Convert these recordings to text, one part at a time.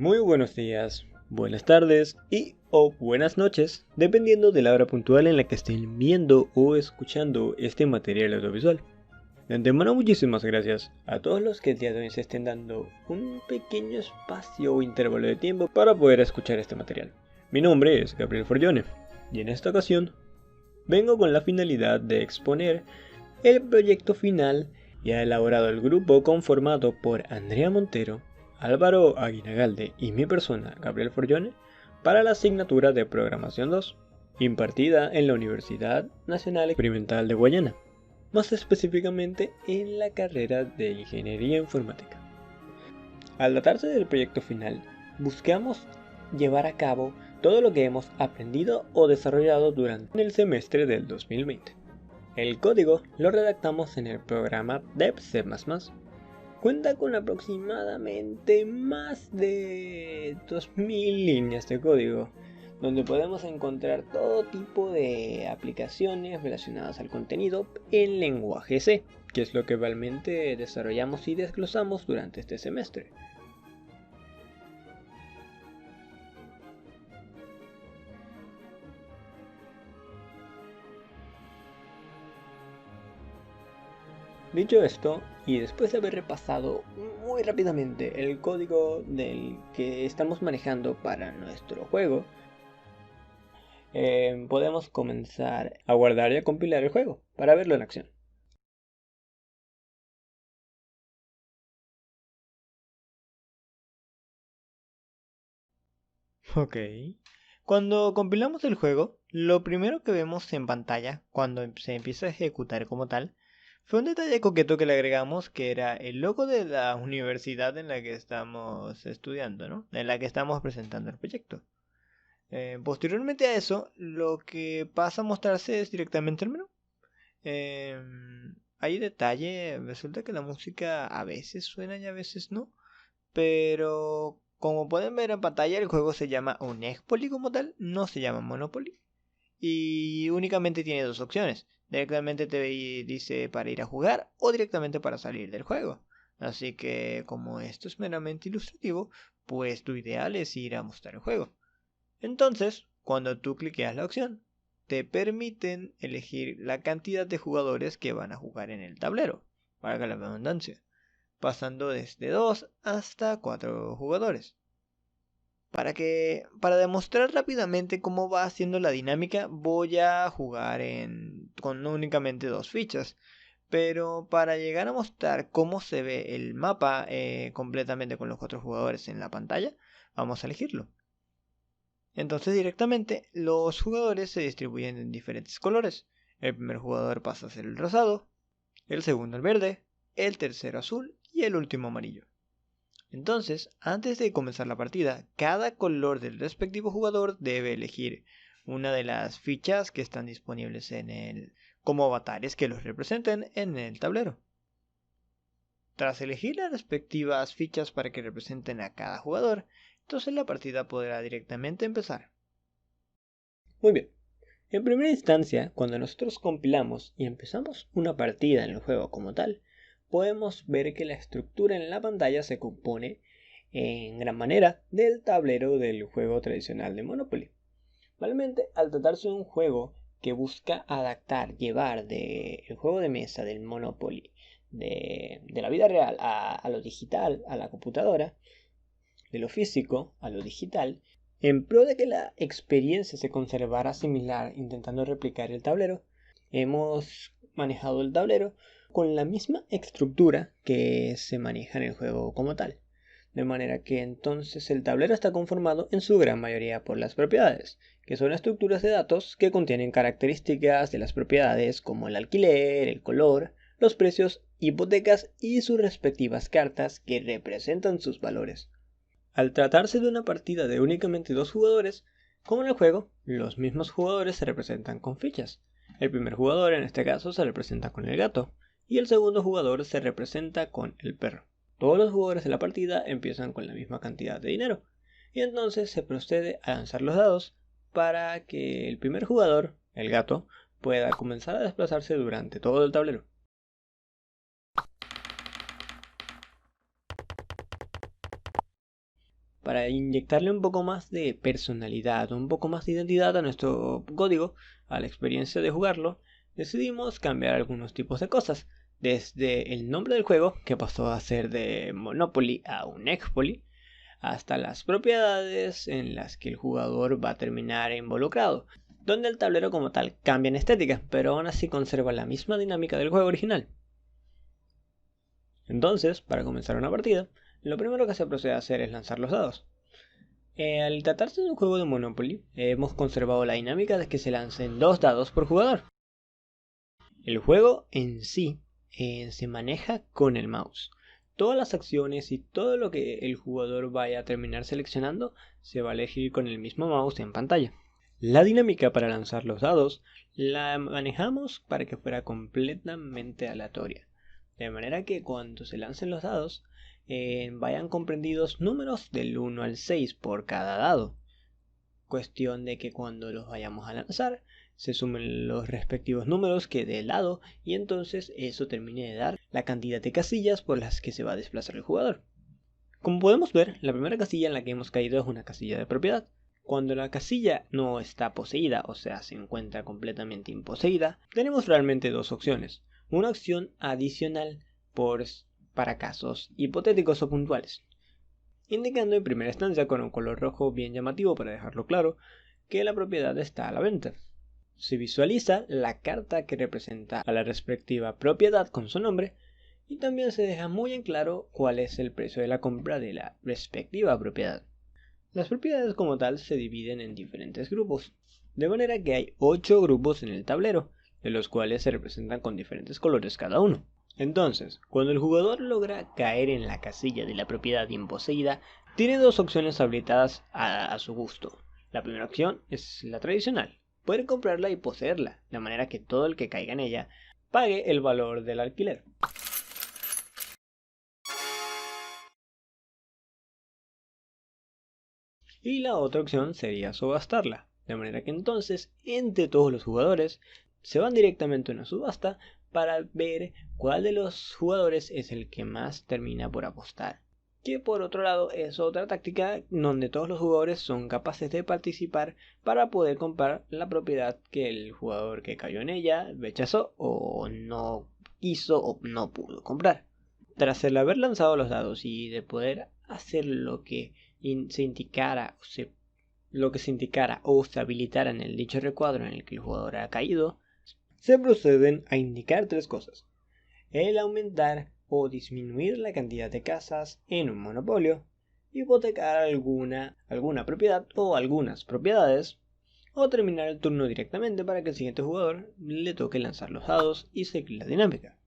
Muy buenos días, buenas tardes y o buenas noches, dependiendo de la hora puntual en la que estén viendo o escuchando este material audiovisual. De antemano muchísimas gracias a todos los que el día de hoy se estén dando un pequeño espacio o intervalo de tiempo para poder escuchar este material. Mi nombre es Gabriel Forgione y en esta ocasión vengo con la finalidad de exponer el proyecto final ya elaborado el grupo conformado por Andrea Montero, Álvaro Aguinagalde y mi persona, Gabriel Forgione, para la asignatura de Programación 2, impartida en la Universidad Nacional Experimental de Guayana, más específicamente en la carrera de Ingeniería Informática. Al tratarse del proyecto final, buscamos llevar a cabo todo lo que hemos aprendido o desarrollado durante el semestre del 2020. El código lo redactamos en el programa Dev C++. Cuenta con aproximadamente más de 2000 líneas de código, donde podemos encontrar todo tipo de aplicaciones relacionadas al contenido en lenguaje C, que es lo que realmente desarrollamos y desglosamos durante este semestre. Dicho esto, y después de haber repasado muy rápidamente el código del que estamos manejando para nuestro juego, podemos comenzar a guardar y a compilar el juego para verlo en acción. Ok. Cuando compilamos el juego, lo primero que vemos en pantalla, cuando se empieza a ejecutar como tal, fue un detalle coqueto que le agregamos, que era el logo de la universidad en la que estamos estudiando, ¿no? En la que estamos presentando el proyecto. Posteriormente a eso, lo que pasa a mostrarse es directamente el menú. Hay detalle, resulta que la música a veces suena y a veces no, pero como pueden ver en pantalla, el juego se llama Unexpoly como tal, no se llama Monopoly. Y únicamente tiene dos opciones. Directamente te dice para ir a jugar o directamente para salir del juego. Así que como esto es meramente ilustrativo, pues tu ideal es ir a mostrar el juego. Entonces, cuando tú cliqueas la opción, te permiten elegir la cantidad de jugadores que van a jugar en el tablero, valga la redundancia, pasando desde 2 hasta 4 jugadores. Para demostrar rápidamente cómo va haciendo la dinámica, voy a jugar con únicamente dos fichas. Pero para llegar a mostrar cómo se ve el mapa completamente con los 4 jugadores en la pantalla, vamos a elegirlo. Entonces directamente los jugadores se distribuyen en diferentes colores. El primer jugador pasa a ser el rosado, el segundo el verde, el tercero azul y el último amarillo. Entonces, antes de comenzar la partida, cada color del respectivo jugador debe elegir una de las fichas que están disponibles como avatares que los representen en el tablero. Tras elegir las respectivas fichas para que representen a cada jugador, entonces la partida podrá directamente empezar. Muy bien. En primera instancia, cuando nosotros compilamos y empezamos una partida en el juego como tal, podemos ver que la estructura en la pantalla se compone en gran manera del tablero del juego tradicional de Monopoly. Realmente, al tratarse de un juego que busca adaptar, llevar del juego de mesa del Monopoly, de la vida real a lo digital, a la computadora, de lo físico a lo digital, en pro de que la experiencia se conservara similar intentando replicar el tablero, hemos manejado el tablero con la misma estructura que se maneja en el juego como tal. De manera que entonces el tablero está conformado en su gran mayoría por las propiedades, que son estructuras de datos que contienen características de las propiedades como el alquiler, el color, los precios, hipotecas y sus respectivas cartas que representan sus valores. Al tratarse de una partida de únicamente dos jugadores, como en el juego, los mismos jugadores se representan con fichas. El primer jugador en este caso se representa con el gato y el segundo jugador se representa con el perro. Todos los jugadores de la partida empiezan con la misma cantidad de dinero y entonces se procede a lanzar los dados para que el primer jugador, el gato, pueda comenzar a desplazarse durante todo el tablero. para inyectarle un poco más de personalidad, un poco más de identidad a nuestro código, a la experiencia de jugarlo, decidimos cambiar algunos tipos de cosas. Desde el nombre del juego, que pasó a ser de Monopoly a un Expoly, hasta las propiedades en las que el jugador va a terminar involucrado, donde el tablero como tal cambia en estética, pero aún así conserva la misma dinámica del juego original. Entonces, para comenzar una partida, lo primero que se procede a hacer es lanzar los dados. Al tratarse de un juego de Monopoly, hemos conservado la dinámica de que se lancen 2 dados por jugador. El juego en sí se maneja con el mouse. Todas las acciones y todo lo que el jugador vaya a terminar seleccionando se va a elegir con el mismo mouse en pantalla. La dinámica para lanzar los dados la manejamos para que fuera completamente aleatoria, de manera que cuando se lancen los dados vayan comprendidos números del 1 al 6 por cada dado. Cuestión de que cuando los vayamos a lanzar se sumen los respectivos números que dé el dado y entonces eso termine de dar la cantidad de casillas por las que se va a desplazar el jugador. Como podemos ver, la primera casilla en la que hemos caído es una casilla de propiedad. Cuando la casilla no está poseída, o sea, se encuentra completamente imposeída, tenemos realmente dos opciones. Una opción adicional para casos hipotéticos o puntuales, indicando en primera instancia con un color rojo bien llamativo para dejarlo claro que la propiedad está a la venta. Se visualiza la carta que representa a la respectiva propiedad con su nombre y también se deja muy en claro cuál es el precio de la compra de la respectiva propiedad. Las propiedades como tal se dividen en diferentes grupos, de manera que hay 8 grupos en el tablero, de los cuales se representan con diferentes colores cada uno. Entonces, cuando el jugador logra caer en la casilla de la propiedad imposeída, tiene dos opciones habilitadas a su gusto. La primera opción es la tradicional, poder comprarla y poseerla, de manera que todo el que caiga en ella pague el valor del alquiler. Y la otra opción sería subastarla, de manera que entonces entre todos los jugadores se van directamente a una subasta para ver cuál de los jugadores es el que más termina por apostar. Que por otro lado es otra táctica donde todos los jugadores son capaces de participar para poder comprar la propiedad que el jugador que cayó en ella rechazó o no quiso o no pudo comprar. Tras el haber lanzado los dados y de poder hacer lo que se indicara o se habilitara en el dicho recuadro en el que el jugador ha caído, se proceden a indicar tres cosas: el aumentar o disminuir la cantidad de casas en un monopolio, hipotecar alguna propiedad o algunas propiedades, o terminar el turno directamente para que el siguiente jugador le toque lanzar los dados y seguir la dinámica.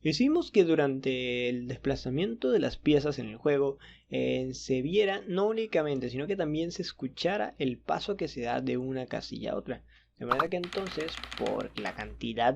Hicimos que durante el desplazamiento de las piezas en el juego se viera no únicamente, sino que también se escuchara el paso que se da de una casilla a otra. De manera que entonces, por la cantidad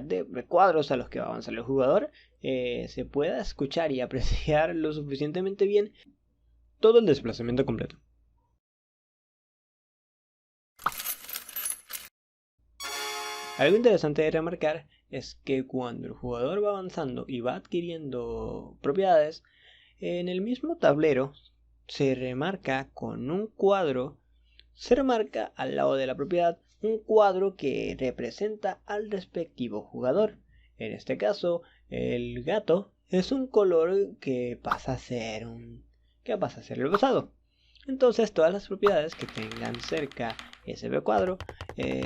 de recuadros a los que va a avanzar el jugador, se pueda escuchar y apreciar lo suficientemente bien todo el desplazamiento completo. Algo interesante de remarcar es que cuando el jugador va avanzando y va adquiriendo propiedades, en el mismo tablero se remarca con un cuadro, se remarca al lado de la propiedad un cuadro que representa al respectivo jugador. En este caso, el gato es un color que pasa a ser el rosado. Entonces todas las propiedades que tengan cerca ese cuadro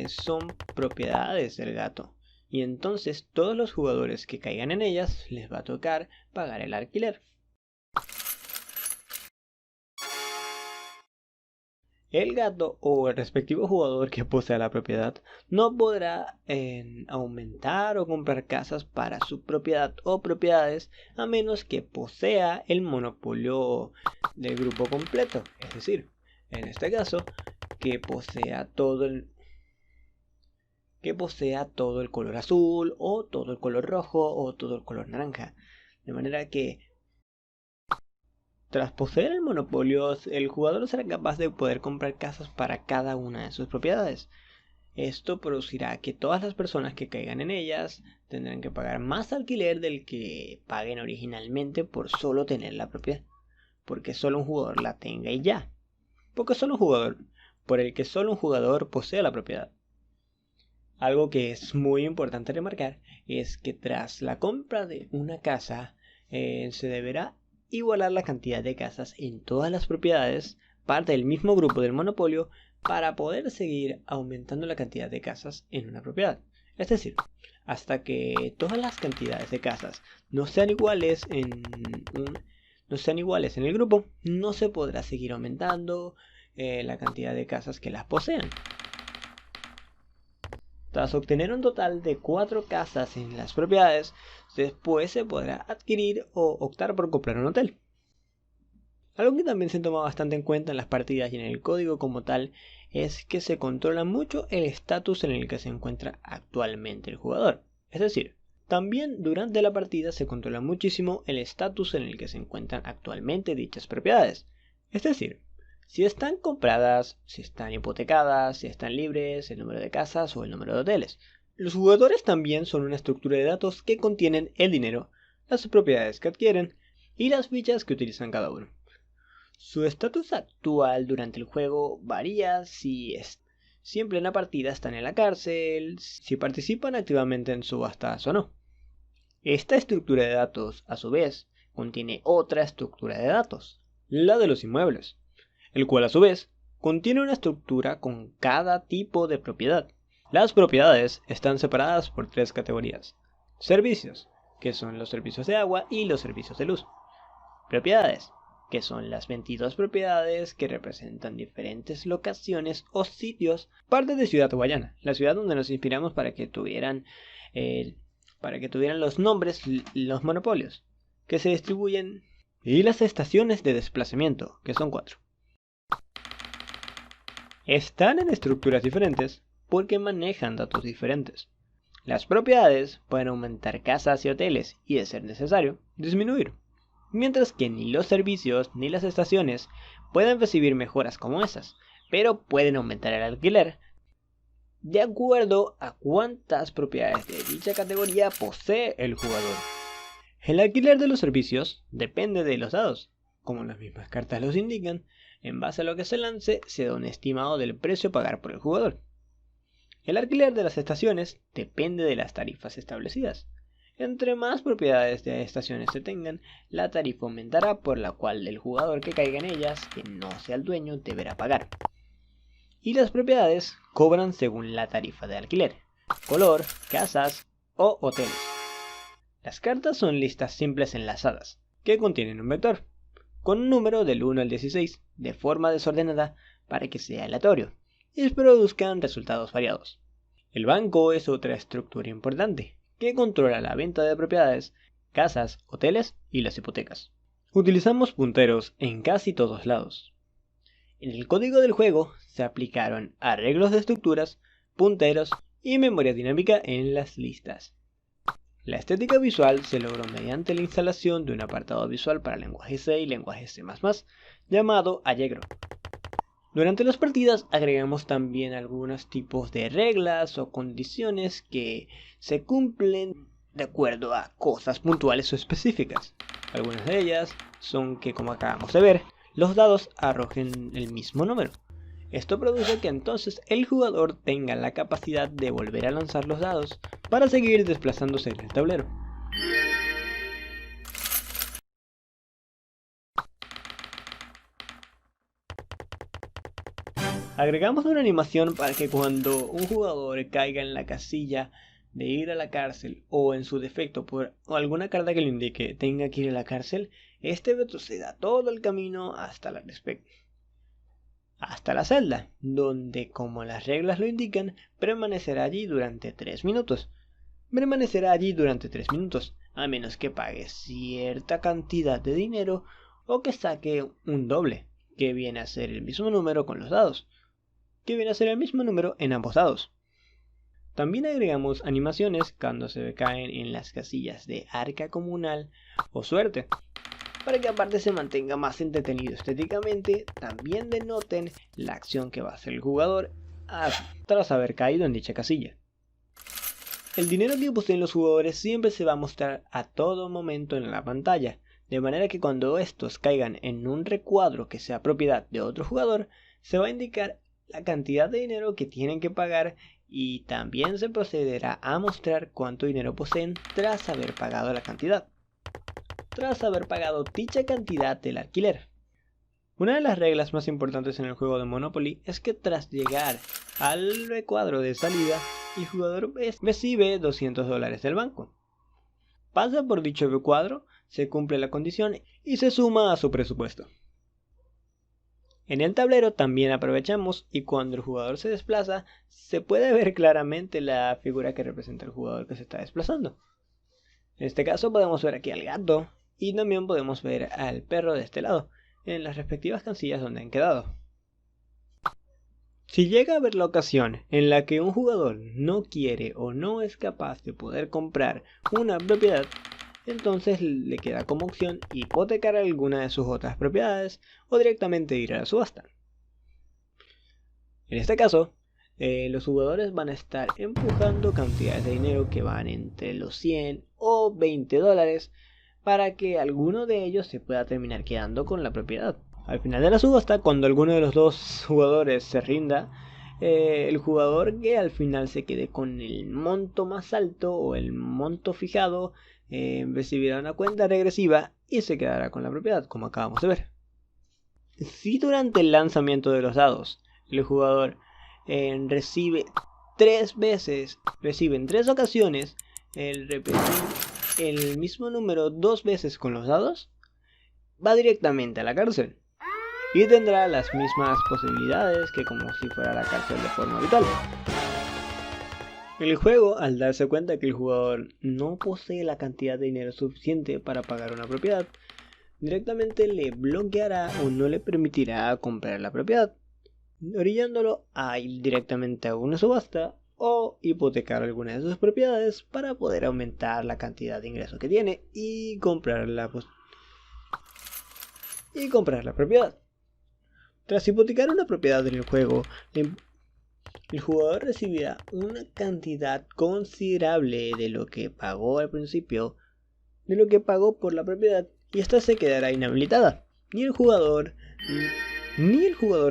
son propiedades del gato. Y entonces todos los jugadores que caigan en ellas les va a tocar pagar el alquiler. El gato o el respectivo jugador que posea la propiedad no podrá aumentar o comprar casas para su propiedad o propiedades a menos que posea el monopolio del grupo completo. Es decir, en este caso, que posea todo el color azul o todo el color rojo o todo el color naranja. De manera que tras poseer el monopolio, el jugador será capaz de poder comprar casas para cada una de sus propiedades. Esto producirá que todas las personas que caigan en ellas tendrán que pagar más alquiler del que paguen originalmente por solo tener la propiedad. porque solo un jugador la tenga y ya. Porque solo un jugador, por el que solo un jugador posea la propiedad. Algo que es muy importante remarcar es que tras la compra de una casa se deberá igualar la cantidad de casas en todas las propiedades, parte del mismo grupo del monopolio, para poder seguir aumentando la cantidad de casas en una propiedad. Es decir, hasta que todas las cantidades de casas no sean iguales en el grupo, no se podrá seguir aumentando la cantidad de casas que las posean. Tras obtener un total de 4 casas en las propiedades, después se podrá adquirir o optar por comprar un hotel. Algo que también se toma bastante en cuenta en las partidas y en el código como tal es que se controla mucho el estatus en el que se encuentra actualmente el jugador. Es decir, también durante la partida se controla muchísimo el estatus en el que se encuentran actualmente dichas propiedades. Es decir, si están compradas, si están hipotecadas, si están libres, el número de casas o el número de hoteles. Los jugadores también son una estructura de datos que contienen el dinero, las propiedades que adquieren y las fichas que utilizan cada uno. Su estatus actual durante el juego varía si en plena partida están en la cárcel, si participan activamente en subastas o no. Esta estructura de datos, a su vez, contiene otra estructura de datos, la de los inmuebles, el cual a su vez contiene una estructura con cada tipo de propiedad. Las propiedades están separadas por 3 categorías. Servicios, que son los servicios de agua y los servicios de luz. Propiedades, que son las 22 propiedades que representan diferentes locaciones o sitios, parte de Ciudad Guayana, la ciudad donde nos inspiramos para que tuvieran los nombres, los monopolios, que se distribuyen, y las estaciones de desplazamiento, que son 4. Están en estructuras diferentes porque manejan datos diferentes. Las propiedades pueden aumentar casas y hoteles y, de ser necesario, disminuir, mientras que ni los servicios ni las estaciones pueden recibir mejoras como esas, pero pueden aumentar el alquiler de acuerdo a cuántas propiedades de dicha categoría posee el jugador. El alquiler de los servicios depende de los dados, como las mismas cartas los indican. En base a lo que se lance, se da un estimado del precio a pagar por el jugador. El alquiler de las estaciones depende de las tarifas establecidas. Entre más propiedades de estaciones se tengan, la tarifa aumentará, por la cual el jugador que caiga en ellas, que no sea el dueño, deberá pagar. Y las propiedades cobran según la tarifa de alquiler, color, casas o hoteles. Las cartas son listas simples enlazadas, que contienen un vector, con un número del 1 al 16, de forma desordenada para que sea aleatorio, y produzcan resultados variados. El banco es otra estructura importante, que controla la venta de propiedades, casas, hoteles y las hipotecas. Utilizamos punteros en casi todos lados. En el código del juego se aplicaron arreglos de estructuras, punteros y memoria dinámica en las listas. La estética visual se logró mediante la instalación de un apartado visual para lenguaje C y lenguaje C++, llamado Allegro. Durante las partidas agregamos también algunos tipos de reglas o condiciones que se cumplen de acuerdo a cosas puntuales o específicas. Algunas de ellas son que, como acabamos de ver, los dados arrojen el mismo número. Esto produce que entonces el jugador tenga la capacidad de volver a lanzar los dados para seguir desplazándose en el tablero. Agregamos una animación para que cuando un jugador caiga en la casilla de ir a la cárcel, o en su defecto por alguna carta que le indique tenga que ir a la cárcel, este retroceda todo el camino hasta la celda, donde, como las reglas lo indican, permanecerá allí durante 3 minutos. A menos que pague cierta cantidad de dinero o que saque un doble, que viene a ser el mismo número con los dados, que viene a ser el mismo número en ambos dados. También agregamos animaciones cuando se caen en las casillas de arca comunal o suerte, para que aparte se mantenga más entretenido estéticamente, también denoten la acción que va a hacer el jugador tras haber caído en dicha casilla. El dinero que poseen los jugadores siempre se va a mostrar a todo momento en la pantalla, de manera que cuando estos caigan en un recuadro que sea propiedad de otro jugador, se va a indicar la cantidad de dinero que tienen que pagar y también se procederá a mostrar cuánto dinero poseen tras haber pagado la cantidad. Tras haber pagado dicha cantidad del alquiler. Una de las reglas más importantes en el juego de Monopoly es que tras llegar al recuadro de salida, el jugador recibe $200 del banco. Pasa por dicho recuadro, se cumple la condición y se suma a su presupuesto. En el tablero también aprovechamos y cuando el jugador se desplaza, se puede ver claramente la figura que representa el jugador que se está desplazando. En este caso podemos ver aquí al gato y también podemos ver al perro de este lado, en las respectivas casillas donde han quedado. Si llega a haber la ocasión en la que un jugador no quiere o no es capaz de poder comprar una propiedad, entonces le queda como opción hipotecar alguna de sus otras propiedades o directamente ir a la subasta. En este caso, los jugadores van a estar empujando cantidades de dinero que van entre los 100 o 20 dólares para que alguno de ellos se pueda terminar quedando con la propiedad. Al final de la subasta, cuando alguno de los dos jugadores se rinda, el jugador que al final se quede con el monto más alto o el monto fijado recibirá una cuenta regresiva y se quedará con la propiedad, como acabamos de ver. Si durante el lanzamiento de los dados el jugador recibe en 3 ocasiones el mismo número 2 veces con los dados, va directamente a la cárcel y tendrá las mismas posibilidades que como si fuera la cárcel de forma habitual. El juego, al darse cuenta que el jugador no posee la cantidad de dinero suficiente para pagar una propiedad, directamente le bloqueará o no le permitirá comprar la propiedad, orillándolo a ir directamente a una subasta o hipotecar alguna de sus propiedades para poder aumentar la cantidad de ingresos que tiene y comprar la propiedad. Tras hipotecar una propiedad en el juego, el jugador recibirá una cantidad considerable de lo que pagó al principio, de lo que pagó por la propiedad, y esta se quedará inhabilitada. Ni el jugador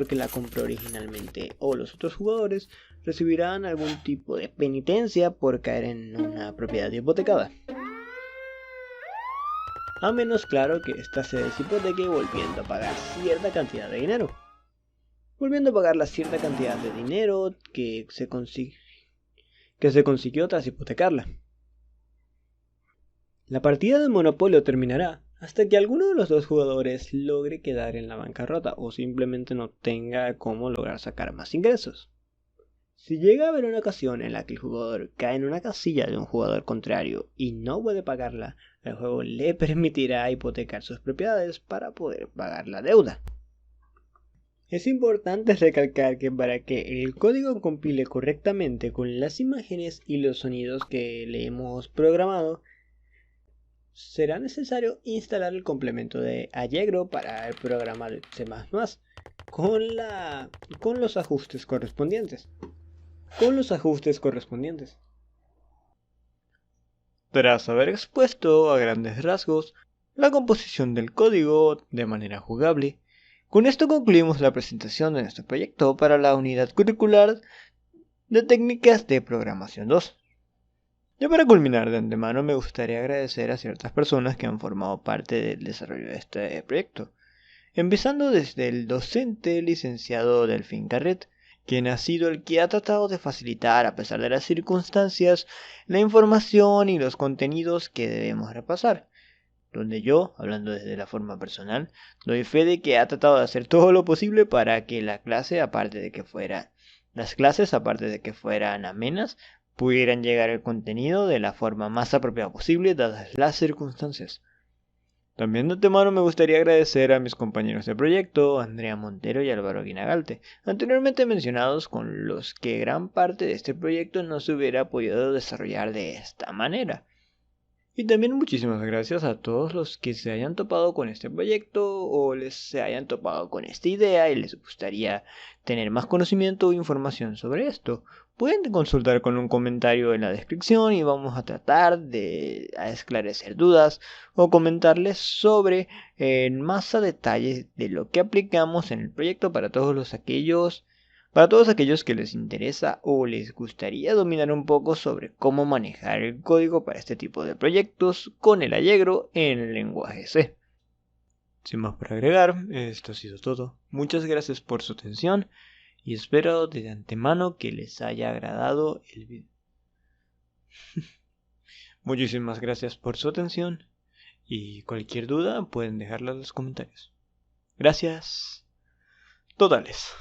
que la compró originalmente o los otros jugadores recibirán algún tipo de penitencia por caer en una propiedad hipotecada. A menos, claro, que ésta se deshipoteque volviendo a pagar cierta cantidad de dinero. Volviendo a pagar la cierta cantidad de dinero que se consiguió tras hipotecarla. La partida de Monopolio terminará hasta que alguno de los dos jugadores logre quedar en la bancarrota o simplemente no tenga cómo lograr sacar más ingresos. Si llega a haber una ocasión en la que el jugador cae en una casilla de un jugador contrario y no puede pagarla, el juego le permitirá hipotecar sus propiedades para poder pagar la deuda. Es importante recalcar que para que el código compile correctamente con las imágenes y los sonidos que le hemos programado, será necesario instalar el complemento de Allegro para el programa de C++ con los ajustes correspondientes. Tras haber expuesto a grandes rasgos la composición del código de manera jugable, con esto concluimos la presentación de nuestro proyecto para la unidad curricular de técnicas de programación 2. Ya para culminar, de antemano me gustaría agradecer a ciertas personas que han formado parte del desarrollo de este proyecto, empezando desde el docente licenciado Delfín Carret, quien ha sido el que ha tratado de facilitar, a pesar de las circunstancias, la información y los contenidos que debemos repasar, donde yo, hablando desde la forma personal, doy fe de que ha tratado de hacer todo lo posible para que las clases, aparte de que fueran amenas, pudieran llegar al contenido de la forma más apropiada posible dadas las circunstancias. También de antemano me gustaría agradecer a mis compañeros de proyecto, Andrea Montero y Álvaro Guinagalte, anteriormente mencionados, con los que gran parte de este proyecto no se hubiera podido desarrollar de esta manera. Y también muchísimas gracias a todos los que se hayan topado con este proyecto o se hayan topado con esta idea y les gustaría tener más conocimiento o información sobre esto. Pueden consultar con un comentario en la descripción y vamos a tratar de esclarecer dudas o comentarles sobre en más a detalle de lo que aplicamos en el proyecto para todos aquellos que les interesa o les gustaría dominar un poco sobre cómo manejar el código para este tipo de proyectos con el Allegro en el lenguaje C. Sin más por agregar, esto ha sido todo. Muchas gracias por su atención y espero de antemano que les haya agradado el video. Muchísimas gracias por su atención y cualquier duda pueden dejarla en los comentarios. Gracias totales.